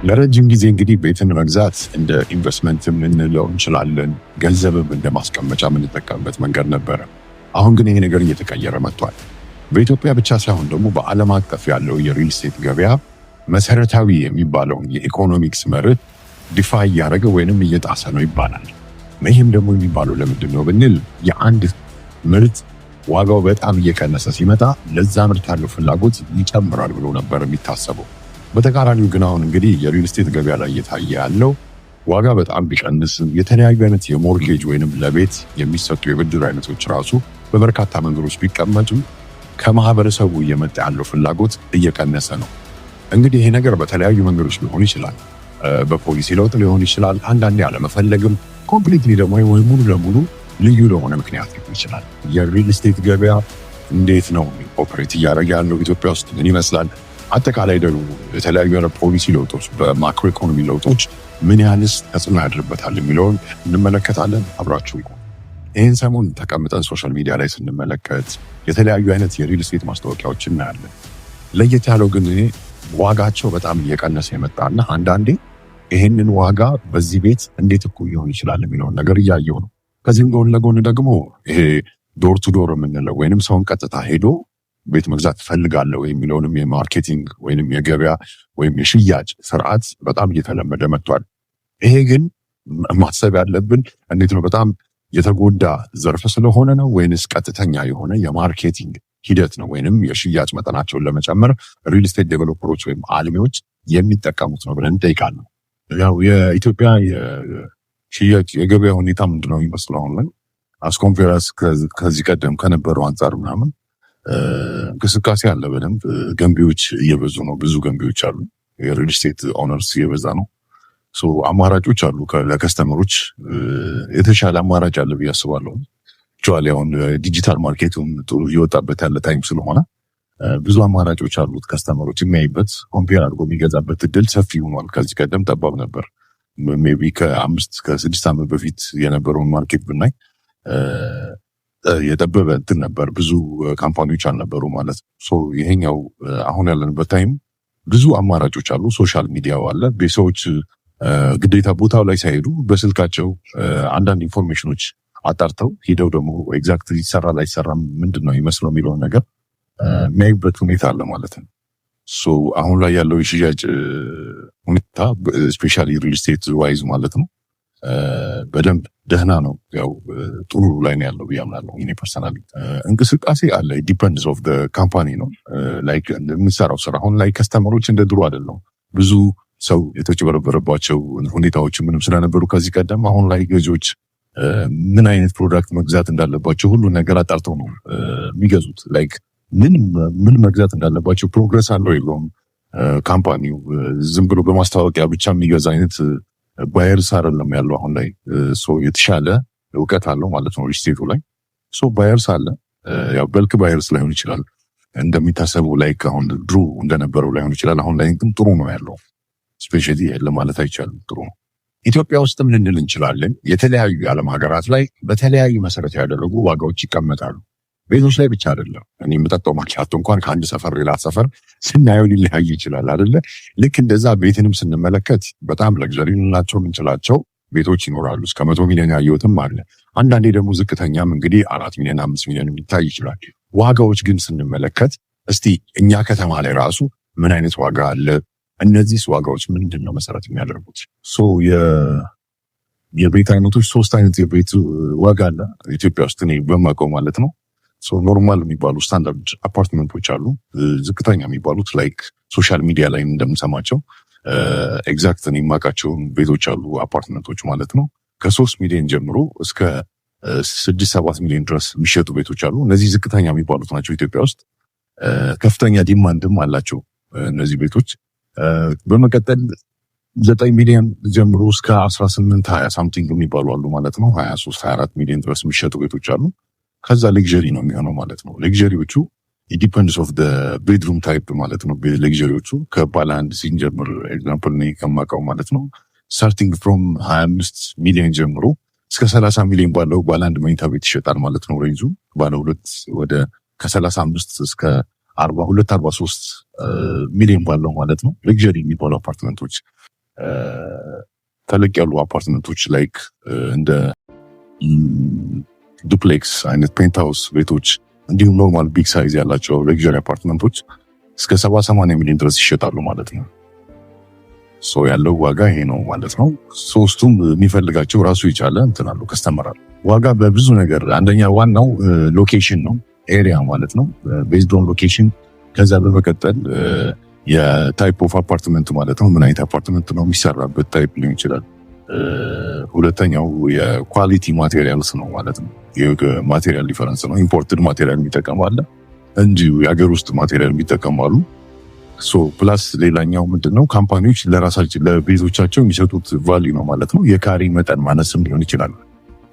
ለረጅም ጊዜ እንግዲህ ቤትን መግዛት እንደ ኢንቨስትመንትም ልንለው እንችላለን፣ ገንዘብም እንደ ማስቀመጫ የምንጠቀምበት መንገድ ነበረ። አሁን ግን ይሄ ነገር እየተቀየረ መጥቷል። በኢትዮጵያ ብቻ ሳይሆን ደግሞ በዓለም አቀፍ ያለው የሪል ስቴት ገበያ መሰረታዊ የሚባለውን የኢኮኖሚክስ መርህ ዲፋይ እያደረገ ወይንም እየጣሰ ነው ይባላል። ይህም ደግሞ የሚባለው ለምንድን ነው ብንል የአንድ ምርት ዋጋው በጣም እየቀነሰ ሲመጣ ለዛ ምርት ያለው ፍላጎት ይጨምራል ብሎ ነበር የሚታሰበው። በተቃራኒው ግን አሁን እንግዲህ የሪል ስቴት ገበያ ላይ እየታየ ያለው ዋጋ በጣም ቢቀንስም የተለያዩ አይነት የሞርጌጅ ወይንም ለቤት የሚሰጡ የብድር አይነቶች ራሱ በበርካታ መንገዶች ቢቀመጡ ከማህበረሰቡ እየመጣ ያለው ፍላጎት እየቀነሰ ነው። እንግዲህ ይሄ ነገር በተለያዩ መንገዶች ሊሆን ይችላል። በፖሊሲ ለውጥ ሊሆን ይችላል። አንዳንዴ አለመፈለግም፣ ኮምፕሊትሊ ደግሞ ወይ ሙሉ ለሙሉ ልዩ ለሆነ ምክንያት ሊሆን ይችላል። የሪል ስቴት ገበያ እንዴት ነው ኦፕሬት እያደረገ ያለው? ኢትዮጵያ ውስጥ ምን ይመስላል? አጠቃላይ ደግሞ የተለያዩ ፖሊሲ ለውጦች፣ በማክሮ ኢኮኖሚ ለውጦች ምን ያህልስ ተጽዕኖ ያድርበታል የሚለውን እንመለከታለን። አብራችሁ ይህን ሰሞን ተቀምጠን ሶሻል ሚዲያ ላይ ስንመለከት የተለያዩ አይነት የሪል ስቴት ማስታወቂያዎችን እናያለን። ለየት ያለው ግን ዋጋቸው በጣም እየቀነሰ የመጣና አንዳንዴ ይህንን ዋጋ በዚህ ቤት እንዴት እኩል ሊሆን ይችላል የሚለውን ነገር እያየው ነው። ከዚህም ጎን ለጎን ደግሞ ይሄ ዶር ቱ ዶር የምንለው ወይንም ሰውን ቀጥታ ሄዶ ቤት መግዛት ፈልጋለሁ የሚለውንም የማርኬቲንግ ወይንም የገበያ ወይም የሽያጭ ስርዓት በጣም እየተለመደ መጥቷል። ይሄ ግን ማሰብ ያለብን እንዴት ነው፣ በጣም የተጎዳ ዘርፍ ስለሆነ ነው ወይንስ ቀጥተኛ የሆነ የማርኬቲንግ ሂደት ነው ወይንም የሽያጭ መጠናቸውን ለመጨመር ሪል ስቴት ዴቨሎፐሮች ወይም አልሚዎች የሚጠቀሙት ነው ብለን እንጠይቃለን። ያው የኢትዮጵያ የሽያጭ የገበያ ሁኔታ ምንድነው የሚመስለው አሁን ላይ አስኮምፔራስ ከዚህ ቀደም ከነበረው አንጻር ምናምን እንቅስቃሴ አለ። በደንብ ገንቢዎች እየበዙ ነው። ብዙ ገንቢዎች አሉ። የሪል ስቴት ኦነርስ እየበዛ ነው። አማራጮች አሉ። ለከስተመሮች የተሻለ አማራጭ አለ ብዬ አስባለሁ። ቹዋሊ አሁን ዲጂታል ማርኬቱም ጥሩ እየወጣበት ያለ ታይም ስለሆነ ብዙ አማራጮች አሉት። ከስተመሮች የሚያይበት ኮምፔር አድርጎ የሚገዛበት እድል ሰፊ ሆኗል። ከዚህ ቀደም ጠባብ ነበር። ሜይ ቢ ከ6 ዓመት በፊት የነበረውን ማርኬት ብናይ የጠበበ እንትን ነበር። ብዙ ካምፓኒዎች አልነበሩ ማለት ነው። ይሄኛው አሁን ያለንበት ታይም ብዙ አማራጮች አሉ። ሶሻል ሚዲያው አለ። ቤተሰቦች ግዴታ ቦታው ላይ ሳይሄዱ በስልካቸው አንዳንድ ኢንፎርሜሽኖች አጣርተው ሄደው ደግሞ ኤግዛክት ይሰራ ላይሰራ ምንድን ነው ይመስለው የሚለውን ነገር የሚያዩበት ሁኔታ አለ ማለት ነው። አሁን ላይ ያለው የሽያጭ ሁኔታ ስፔሻሊ ሪል ስቴት ዋይዝ ማለት ነው በደንብ ደህና ነው። ያው ጥሩ ላይ ነው ያለው ብዬ አምናለሁ። እኔ ፐርሰናሊ እንቅስቃሴ አለ። ዲፐንድስ ኦፍ ዘ ካምፓኒ ነው ላይክ የምንሰራው ስራ። አሁን ላይ ከስተመሮች እንደ ድሮ አይደለም። ብዙ ሰው የተጭበረበረባቸው ሁኔታዎች ምንም ስለነበሩ ከዚህ ቀደም አሁን ላይ ገዢዎች ምን አይነት ፕሮዳክት መግዛት እንዳለባቸው ሁሉ ነገር አጣርተው ነው የሚገዙት። ላይክ ምን መግዛት እንዳለባቸው ፕሮግረስ አለው የለውም ካምፓኒው ዝም ብሎ በማስታወቂያ ብቻ የሚገዛ አይነት ባየርስ አይደለም ያለው አሁን ላይ። የተሻለ እውቀት አለው ማለት ነው ሪስቴቱ ላይ። ባየርስ አለ። ያው በልክ ባየርስ ላይሆን ይችላል እንደሚታሰቡ ላይክ አሁን ድሮ እንደነበረው ላይሆን ይችላል። አሁን ላይ ግን ጥሩ ነው ያለው። ስፔሻሊ ለማለት አይቻልም፣ ጥሩ ነው። ኢትዮጵያ ውስጥም ልንል እንችላለን። የተለያዩ የዓለም ሀገራት ላይ በተለያዩ መሰረት ያደረጉ ዋጋዎች ይቀመጣሉ። ቤቶች ላይ ብቻ አይደለም። እኔ የምጠጣው ማኪያቶ እንኳን ከአንድ ሰፈር ሌላ ሰፈር ስናየው ሊለያይ ይችላል አይደለ? ልክ እንደዛ ቤትንም ስንመለከት በጣም ለግዠሪ ልንላቸው የምንችላቸው ቤቶች ይኖራሉ። እስከ 100 ሚሊዮን ያየሁትም አለ። አንዳንዴ ደግሞ ዝቅተኛም እንግዲህ 4 ሚሊዮን 5 ሚሊዮን ሊታይ ይችላል። ዋጋዎች ግን ስንመለከት እስቲ እኛ ከተማ ላይ ራሱ ምን አይነት ዋጋ አለ? እነዚህ ዋጋዎች ምንድን ነው መሰረት የሚያደርጉት? የቤት አይነቶች 3 አይነት የቤት ዋጋ አለ ኢትዮጵያ ውስጥ እኔ በማውቀው ማለት ነው። ኖርማል የሚባሉ ስታንዳርድ አፓርትመንቶች አሉ። ዝቅተኛ የሚባሉት ላይክ ሶሻል ሚዲያ ላይ እንደምሰማቸው ኤግዛክት እኔ የማውቃቸው ቤቶች አሉ፣ አፓርትመንቶች ማለት ነው። ከ3 ሚሊዮን ጀምሮ እስከ 6-7 ሚሊዮን ድረስ የሚሸጡ ቤቶች አሉ። እነዚህ ዝቅተኛ የሚባሉት ናቸው። ኢትዮጵያ ውስጥ ከፍተኛ ዲማንድም አላቸው እነዚህ ቤቶች። በመቀጠል 9 ሚሊዮን ጀምሮ እስከ 18-20 ሳምቲንግ የሚባሉ አሉ ማለት ነው። 23-24 ሚሊዮን ድረስ የሚሸጡ ቤቶች አሉ። ከዛ ሌግዠሪ ነው የሚሆነው ማለት ነው። ሌግዠሪዎቹ ዲፐንድስ ኦፍ ቤድሩም ታይፕ ማለት ነው። ሌግዠሪዎቹ ከባለ አንድ ሲንጀምር ኤግዛምፕል እኔ ከማውቀው ማለት ነው ስታርቲንግ ፍሮም 25 ሚሊዮን ጀምሮ እስከ 30 ሚሊዮን ባለው ባለ አንድ መኝታ ቤት ይሸጣል ማለት ነው። ሬንጁ ባለ ሁለት ወደ ከ35 እስከ 42-43 ሚሊዮን ባለው ማለት ነው ሌክዠሪ የሚባሉ አፓርትመንቶች፣ ተለቅ ያሉ አፓርትመንቶች ላይክ እንደ ዱፕሌክስ አይነት ፔንትሃውስ ቤቶች እንዲሁም ኖርማል ቢግ ሳይዝ ያላቸው ሌክዠሪ አፓርትመንቶች እስከ 70-80 ሚሊዮን ድረስ ይሸጣሉ ማለት ነው። ያለው ዋጋ ይሄ ነው ማለት ነው። ሶስቱም የሚፈልጋቸው ራሱ የቻለ እንትን አለው ከስተመራል ዋጋ በብዙ ነገር። አንደኛ ዋናው ሎኬሽን ነው፣ ኤሪያ ማለት ነው፣ ቤዝድ ኦን ሎኬሽን። ከዛ በመቀጠል የታይፕ ኦፍ አፓርትመንት ማለት ነው፣ ምን አይነት አፓርትመንት ነው የሚሰራበት ታይፕ ሊሆን ይችላል። ሁለተኛው የኳሊቲ ማቴሪያልስ ነው ማለት ነው። ማቴሪያል ዲፈረንስ ነው። ኢምፖርትድ ማቴሪያል የሚጠቀም አለ፣ እንዲሁ የሀገር ውስጥ ማቴሪያል የሚጠቀሙ አሉ። ፕላስ ሌላኛው ምንድነው ካምፓኒዎች ለራሳቸው ለቤቶቻቸው የሚሰጡት ቫልዩ ነው ማለት ነው። የካሬ መጠን ማነስም ሊሆን ይችላል።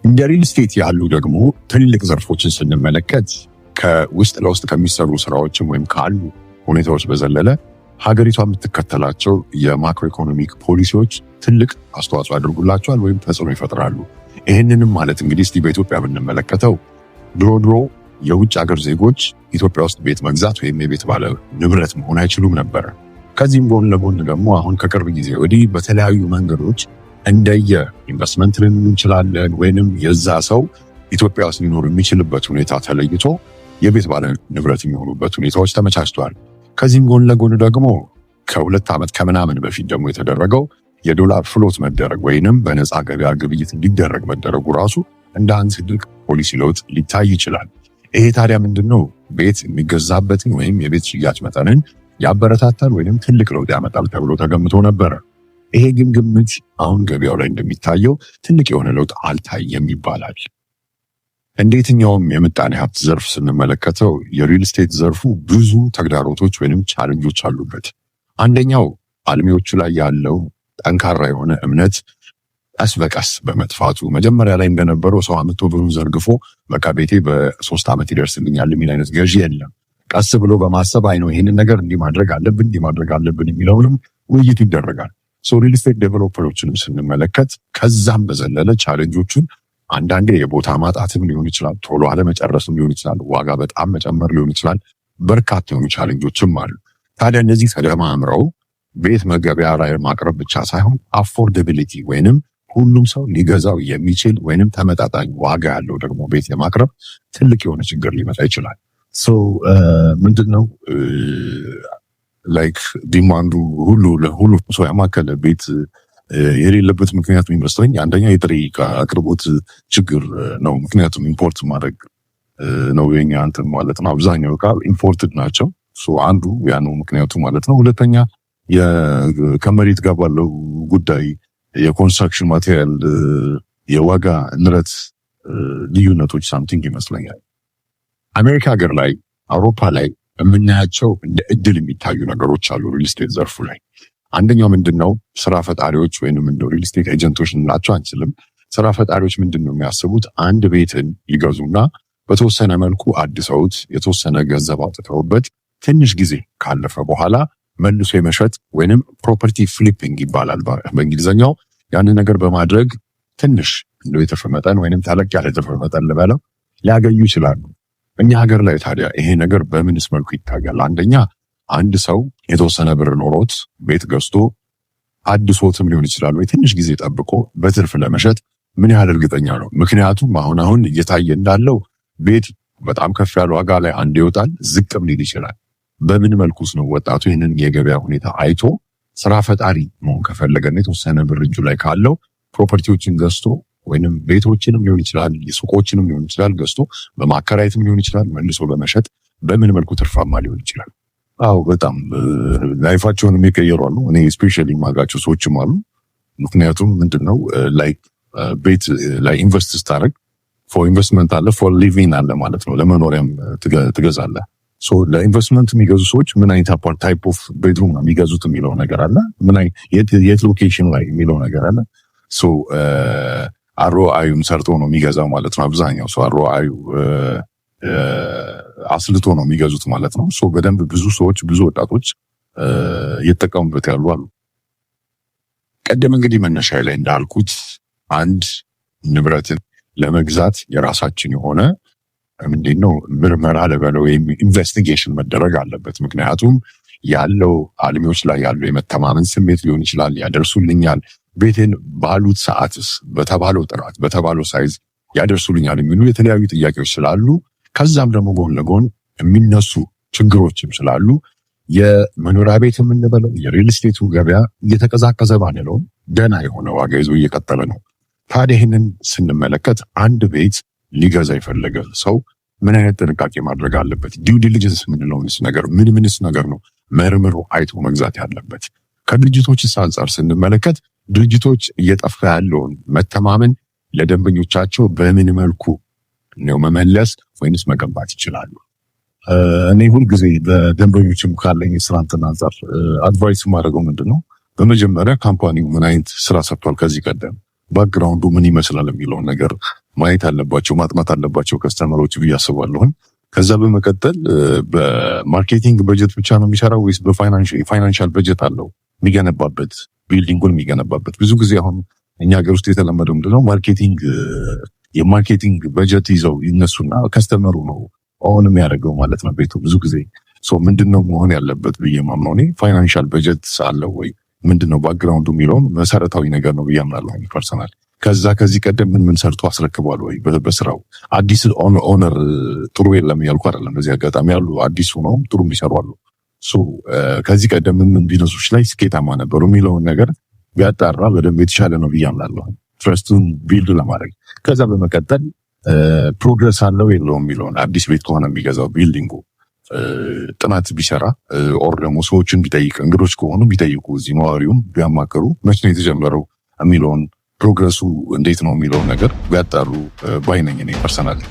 እንደ ሪል ስቴት ያሉ ደግሞ ትልልቅ ዘርፎችን ስንመለከት ከውስጥ ለውስጥ ከሚሰሩ ስራዎችም ወይም ካሉ ሁኔታዎች በዘለለ ሀገሪቷ የምትከተላቸው የማክሮ ኢኮኖሚክ ፖሊሲዎች ትልቅ አስተዋጽኦ ያደርጉላቸዋል ወይም ተጽዕኖ ይፈጥራሉ። ይህንንም ማለት እንግዲህ እስቲ በኢትዮጵያ ብንመለከተው ድሮ የውጭ ሀገር ዜጎች ኢትዮጵያ ውስጥ ቤት መግዛት ወይም የቤት ባለ ንብረት መሆን አይችሉም ነበር። ከዚህም ጎን ለጎን ደግሞ አሁን ከቅርብ ጊዜ ወዲህ በተለያዩ መንገዶች እንደየ ኢንቨስትመንት ልንል እንችላለን ወይንም የዛ ሰው ኢትዮጵያ ውስጥ ሊኖር የሚችልበት ሁኔታ ተለይቶ የቤት ባለ ንብረት የሚሆኑበት ሁኔታዎች ተመቻችተዋል። ከዚህም ጎን ለጎን ደግሞ ከ2 ዓመት ከምናምን በፊት ደግሞ የተደረገው የዶላር ፍሎት መደረግ ወይንም በነፃ ገበያ ግብይት እንዲደረግ መደረጉ ራሱ እንደ አንድ ትልቅ ፖሊሲ ለውጥ ሊታይ ይችላል። ይሄ ታዲያ ምንድነው ቤት የሚገዛበትን ወይም የቤት ሽያጭ መጠንን ያበረታታል ወይንም ትልቅ ለውጥ ያመጣል ተብሎ ተገምቶ ነበረ። ይሄ ግን ግምት አሁን ገበያው ላይ እንደሚታየው ትልቅ የሆነ ለውጥ አልታየም ይባላል። እንደ የትኛውም የምጣኔ ሀብት ዘርፍ ስንመለከተው የሪል ስቴት ዘርፉ ብዙ ተግዳሮቶች ወይንም ቻሌንጆች አሉበት። አንደኛው አልሚዎቹ ላይ ያለው ጠንካራ የሆነ እምነት ቀስ በቀስ በመጥፋቱ፣ መጀመሪያ ላይ እንደነበረው ሰው አምጥቶ ብሩን ዘርግፎ በቃ ቤቴ በ3 ዓመት ይደርስልኛል የሚል አይነት ገዢ የለም። ቀስ ብሎ በማሰብ አይ ነው ይህንን ነገር እንዲህ ማድረግ አለብን የሚለውንም ውይይት ይደረጋል። ሪል ስቴት ዴቨሎፐሮችንም ስንመለከት ከዛም በዘለለ ቻሌንጆቹን አንዳንዴ የቦታ ማጣትም ሊሆን ይችላል፣ ቶሎ አለመጨረስም ሊሆን ይችላል፣ ዋጋ በጣም መጨመር ሊሆን ይችላል። በርካታ የሆኑ ቻሌንጆችም አሉ። ታዲያ እነዚህ ተደማምረው ቤት መገበያ ላይ ማቅረብ ብቻ ሳይሆን አፎርደቢሊቲ ወይንም ሁሉም ሰው ሊገዛው የሚችል ወይንም ተመጣጣኝ ዋጋ ያለው ደግሞ ቤት የማቅረብ ትልቅ የሆነ ችግር ሊመጣ ይችላል። ምንድነው ላይክ ዲማንዱ ሁሉ ሰው ያማከለ ቤት የሌለበት ምክንያት የሚመስለኝ አንደኛ የጥሬ ዕቃ አቅርቦት ችግር ነው። ምክንያቱም ኢምፖርት ማድረግ ነው የኛ እንትን ማለት ነው። አብዛኛው ዕቃ ኢምፖርትድ ናቸው። አንዱ ያ ነው ምክንያቱ ማለት ነው። ሁለተኛ ከመሬት ጋር ባለው ጉዳይ የኮንስትራክሽን ማቴሪያል የዋጋ ንረት ልዩነቶች ሳምቲንግ ይመስለኛል። አሜሪካ ሀገር ላይ አውሮፓ ላይ የምናያቸው እንደ እድል የሚታዩ ነገሮች አሉ ሪል ስቴት ዘርፉ ላይ። አንደኛው ምንድነው ስራ ፈጣሪዎች ወይንም እንደ ሪል ስቴት ኤጀንቶች እንላቸው አንችልም። ስራ ፈጣሪዎች ምንድነው የሚያስቡት አንድ ቤትን ይገዙና በተወሰነ መልኩ አድሰውት የተወሰነ ገንዘብ አውጥተውበት ትንሽ ጊዜ ካለፈ በኋላ መልሶ የመሸጥ ወይንም ፕሮፐርቲ ፍሊፒንግ ይባላል በእንግሊዝኛው። ያንን ነገር በማድረግ ትንሽ እንደው የትርፍ መጠን ወይንም ተለቅ ያለ የትርፍ መጠን ልበለው ሊያገኙ ይችላሉ። እኛ ሀገር ላይ ታዲያ ይሄ ነገር በምንስ መልኩ ይታያል? አንደኛ አንድ ሰው የተወሰነ ብር ኖሮት ቤት ገዝቶ አድሶትም ሊሆን ይችላል ወይ ትንሽ ጊዜ ጠብቆ በትርፍ ለመሸጥ ምን ያህል እርግጠኛ ነው? ምክንያቱም አሁን እየታየ እንዳለው ቤት በጣም ከፍ ያለ ዋጋ ላይ አንድ ይወጣል፣ ዝቅም ሊል ይችላል። በምን መልኩስ ነው ወጣቱ ይህንን የገበያ ሁኔታ አይቶ ስራ ፈጣሪ መሆን ከፈለገና የተወሰነ ብር እጁ ላይ ካለው ፕሮፐርቲዎችን ገዝቶ ወይንም ቤቶችንም ሊሆን ይችላል የሱቆችንም ሊሆን ይችላል ገዝቶ በማከራየትም ሊሆን ይችላል መልሶ በመሸጥ በምን መልኩ ትርፋማ ሊሆን ይችላል? አዎ በጣም ላይፋቸውን የሚቀየሩ አሉ። እኔ ስፔሻሊ ማጋቸው ሰዎችም አሉ። ምክንያቱም ምንድነው ላይክ ቤት ላይ ኢንቨስት ስታደርግ ፎር ኢንቨስትመንት አለ፣ ፎር ሊቪንግ አለ ማለት ነው። ለመኖሪያም ትገዛለህ። ለኢንቨስትመንት የሚገዙ ሰዎች ምን አይነት አፓርት ታይፕ ኦፍ ቤድሩም ነው የሚገዙት የሚለው ነገር አለ። የት ሎኬሽን ላይ የሚለው ነገር አለ። አሮአዩን ሰርቶ ነው የሚገዛው ማለት ነው። አብዛኛው ሰው አሮአዩ አስልቶ ነው የሚገዙት ማለት ነው። በደንብ ብዙ ሰዎች ብዙ ወጣቶች እየተጠቀሙበት ያሉ አሉ። ቀደም እንግዲህ መነሻ ላይ እንዳልኩት አንድ ንብረትን ለመግዛት የራሳችን የሆነ ምንድን ነው ምርመራ ልበለው ወይም ኢንቨስቲጌሽን መደረግ አለበት። ምክንያቱም ያለው አልሚዎች ላይ ያለው የመተማመን ስሜት ሊሆን ይችላል። ያደርሱልኛል ቤቴን ባሉት ሰዓትስ፣ በተባለው ጥራት፣ በተባለው ሳይዝ ያደርሱልኛል የሚሉ የተለያዩ ጥያቄዎች ስላሉ ከዛም ደግሞ ጎን ለጎን የሚነሱ ችግሮችም ስላሉ የመኖሪያ ቤት የምንበለው የሪል ስቴቱ ገበያ እየተቀዛቀዘ ባንለውም ደህና የሆነ ዋጋ ይዞ እየቀጠለ ነው። ታዲያ ይህንን ስንመለከት አንድ ቤት ሊገዛ የፈለገ ሰው ምን አይነት ጥንቃቄ ማድረግ አለበት? ዲው ዲሊጀንስ የምንለውንስ ነገር ምንስ ነገር ነው መርምሮ አይቶ መግዛት ያለበት? ከድርጅቶችስ አንጻር ስንመለከት ድርጅቶች እየጠፋ ያለውን መተማመን ለደንበኞቻቸው በምን መልኩ ነው መመለስ ወይንስ መገንባት ይችላሉ? እኔ ሁልጊዜ ለደንበኞችም ካለኝ ስራ እንትን አንጻር አድቫይስ ማድረገው ምንድን ነው፣ በመጀመሪያ ካምፓኒው ምን አይነት ስራ ሰርቷል ከዚህ ቀደም፣ ባክግራውንዱ ምን ይመስላል የሚለውን ነገር ማየት አለባቸው፣ ማጥናት አለባቸው ከስተመሮች ብዬ አስባለሁኝ። ከዛ በመቀጠል በማርኬቲንግ በጀት ብቻ ነው የሚሰራው ወይስ በፋይናንሻል በጀት አለው የሚገነባበት፣ ቢልዲንጉን የሚገነባበት? ብዙ ጊዜ አሁን እኛ ሀገር ውስጥ የተለመደው ምንድነው የማርኬቲንግ በጀት ይዘው ይነሱና ከስተመሩ ነው ኦን የሚያደርገው ማለት ነው ቤቱ ብዙ ጊዜ። ምንድነው መሆን ያለበት ብዬ ማምነው እኔ ፋይናንሻል በጀት አለው ወይ ምንድነው ባክግራውንዱ የሚለውን መሰረታዊ ነገር ነው ብዬ አምናለሁ ፐርሰናል። ከዚህ ቀደም ምን ሰርቶ አስረክቧል ወይ በስራው? አዲስ ኦነር ጥሩ የለም ያልኩ አይደለም። በዚህ አጋጣሚ ያሉ አዲሱ ነው ጥሩ የሚሰሩ አሉ። ከዚህ ቀደም ምን ቢዝነሶች ላይ ስኬታማ ነበሩ የሚለውን ነገር ቢያጣራ በደንብ የተሻለ ነው ብዬ አምናለሁ ትረስቱን ቢልድ ለማድረግ። ከዛ በመቀጠል ፕሮግረስ አለው የለውም የሚለውን አዲስ ቤት ከሆነ የሚገዛው ቢልዲንጉ ጥናት ቢሰራ ኦር ደግሞ ሰዎችን ቢጠይቅ፣ እንግዶች ከሆኑ ቢጠይቁ፣ እዚህ ነዋሪውም ቢያማከሩ መች ነው የተጀመረው የሚለውን ፕሮግረሱ እንዴት ነው የሚለውን ነገር ቢያጣሩ ባይነኝ እኔ ፐርሰናል።